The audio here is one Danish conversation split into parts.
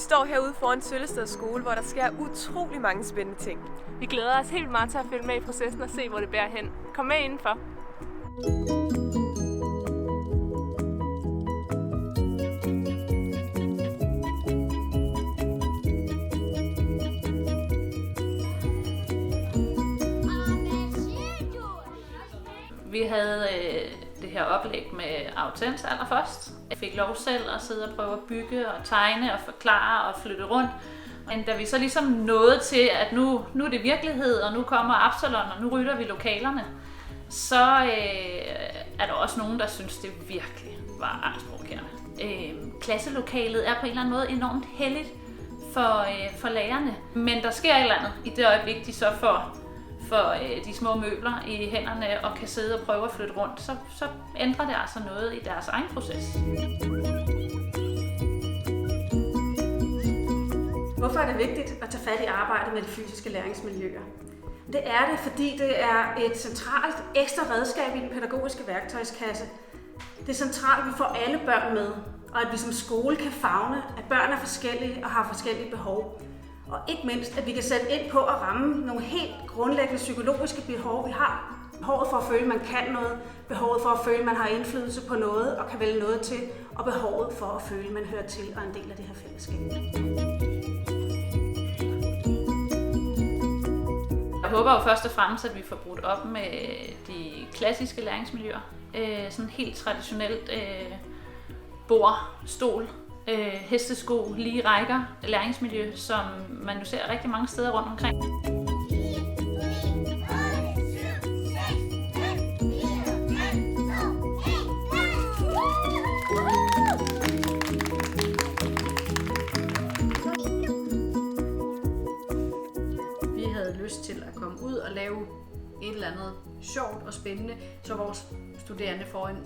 står herude foran Søllested Skole, hvor der sker utrolig mange spændende ting. Vi glæder os helt meget til at følge med i processen og se, hvor det bærer hen. Kom med indenfor. Vi havde det her oplæg med Autens allerførst. Jeg fik lov selv at sidde og prøve at bygge og tegne og forklare og flytte rundt. Men da vi så ligesom nåede til, at nu er det virkelighed, og nu kommer Absalon, og nu rydder vi lokalerne, så er der også nogen, der synes, det virkelig var angstprovokerende. Klasselokalet er på en eller anden måde enormt helligt for lærerne. Men der sker et eller andet i det øjeblik, de så får de små møbler i hænderne og kan sidde og prøve at flytte rundt, så ændrer det altså noget i deres egen proces. Hvorfor er det vigtigt at tage fat i arbejdet med de fysiske læringsmiljøer? Det er det, fordi det er et centralt ekstra redskab i den pædagogiske værktøjskasse. Det er centralt, at vi får alle børn med, og at vi som skole kan favne, at børn er forskellige og har forskellige behov. Og ikke mindst, at vi kan sætte ind på at ramme nogle helt grundlæggende psykologiske behov, vi har. Behovet for at føle, at man kan noget, behovet for at føle, at man har indflydelse på noget og kan vælge noget til, og behovet for at føle, at man hører til og er en del af det her fællesskab. Jeg håber jo først og fremmest, at vi får brudt op med de klassiske læringsmiljøer. Sådan helt traditionelt bord, stol, hestesko, lige rækker, læringsmiljø, som man jo ser rigtig mange steder rundt omkring. Vi havde lyst til at komme ud og lave et eller andet sjovt og spændende, så vores studerende får en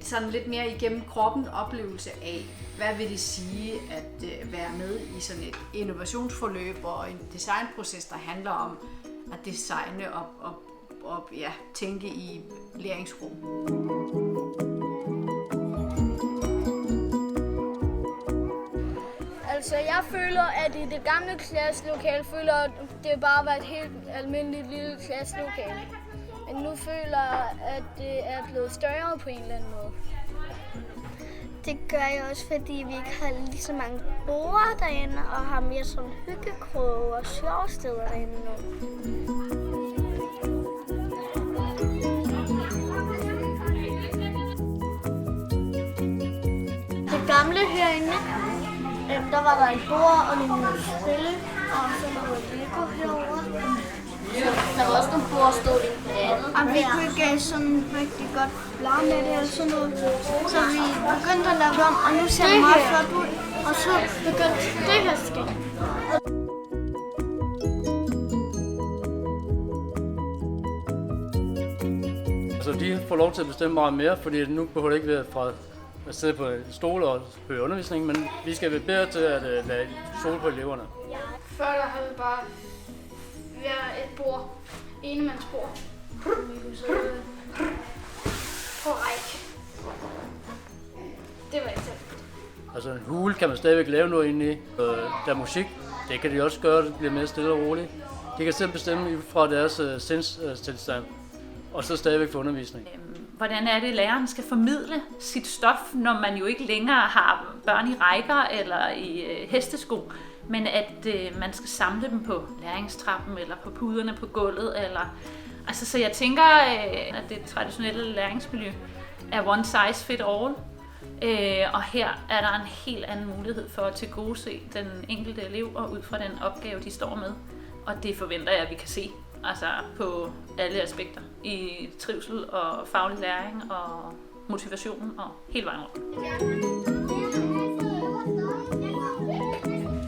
sådan lidt mere igennem kroppen oplevelse af, hvad vil det sige at være med i sådan et innovationsforløb og en designproces, der handler om at designe og tænke i læringsrum. Altså, jeg føler, at i det gamle klasselokale føler, at det bare var et helt almindeligt lille klasselokale. Men nu føler jeg, at det er blevet større på en eller anden måde. Det gør jeg også, fordi vi ikke har lige så mange borde derinde, og har mere sådan hyggekroge og sjovsteder derinde nu. Det gamle herinde, der var der et bord og nogle spille, og så noget Lego herovre. Der var også nogle bordstol i det andet. Og vi kunne ikke sådan rigtig godt lege med det eller sådan noget. Så vi begyndte at lave om, og nu ser det meget flot ud. Og så begyndte det her at ske. Altså de får lov til at bestemme meget mere, fordi nu behøver det ikke være fra at sidde på en stol og høre undervisning, men vi skal være bedre til at lade stole på eleverne. Før der havde vi bare et bord, enemandsbord. Vi kunne sidde på række. Det var ikke så. Altså en hule kan man stadigvæk lave noget inde i. Der er musik, det kan de også gøre, det bliver mere stille og roligt. De kan selv bestemme ud fra deres sindstilstand, og så stadigvæk få undervisning. Hvordan er det, læreren skal formidle sit stof, når man jo ikke længere har børn i rækker eller i hestesko, men at man skal samle dem på læringstrappen eller på puderne på gulvet. Altså, så jeg tænker, at det traditionelle læringsmiljø er one size fit all. Og her er der en helt anden mulighed for at tilgodese den enkelte elev og ud fra den opgave, de står med. Og det forventer jeg, at vi kan se altså på alle aspekter i trivsel og faglig læring og motivation og hele vejen rundt.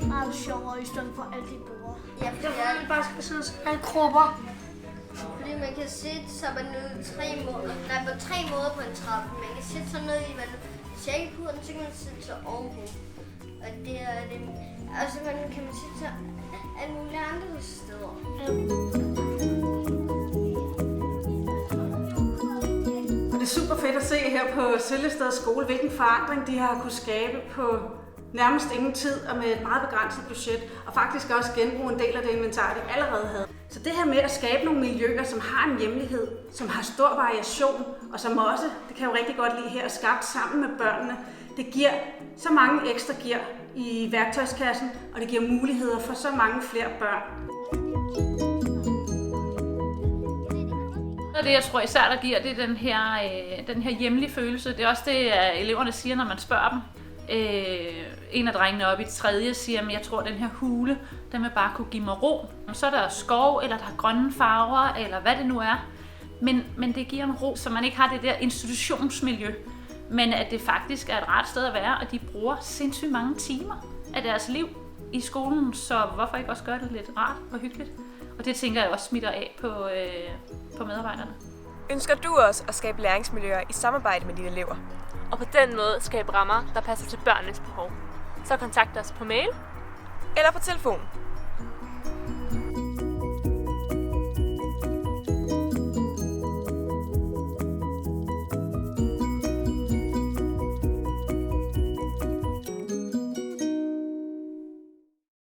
Meget sjovere i stedet for alle de borde. Ja, fordi man bare skal sidde i grupper. Fordi man kan sætte sig ned på tre måder på en trappe. Man kan sætte sig ned i sækkepuden, så kan man sætte sig ovenpå. Og det er det. Altså kan man sætte sig alle mulige andre steder. Og det er super fedt at se her på Søllested Skole, hvilken forandring de har kunne skabe på nærmest ingen tid og med et meget begrænset budget, og faktisk også genbruge en del af det inventar, de allerede havde. Så det her med at skabe nogle miljøer, som har en hjemlighed, som har stor variation, og som også, det kan jeg jo rigtig godt lide her, er skabt sammen med børnene, det giver så mange ekstra gear i værktøjskassen, og det giver muligheder for så mange flere børn. Og det, jeg tror især, der giver, det er den her hjemlige følelse. Det er også det, eleverne siger, når man spørger dem. En af drengene oppe i 3. siger, at jeg tror, at den her hule, den vil bare kunne give mig ro. Så er der skov, eller der er grønne farver, eller hvad det nu er. Men det giver en ro, så man ikke har det der institutionsmiljø. Men at det faktisk er et rart sted at være, og de bruger sindssygt mange timer af deres liv i skolen. Så hvorfor ikke også gøre det lidt rart og hyggeligt? Og det tænker jeg også smitter af på medarbejderne. Ønsker du også at skabe læringsmiljøer i samarbejde med dine elever? Og på den måde skabe rammer, der passer til børnenes behov. Så kontakt os på mail Eller på telefon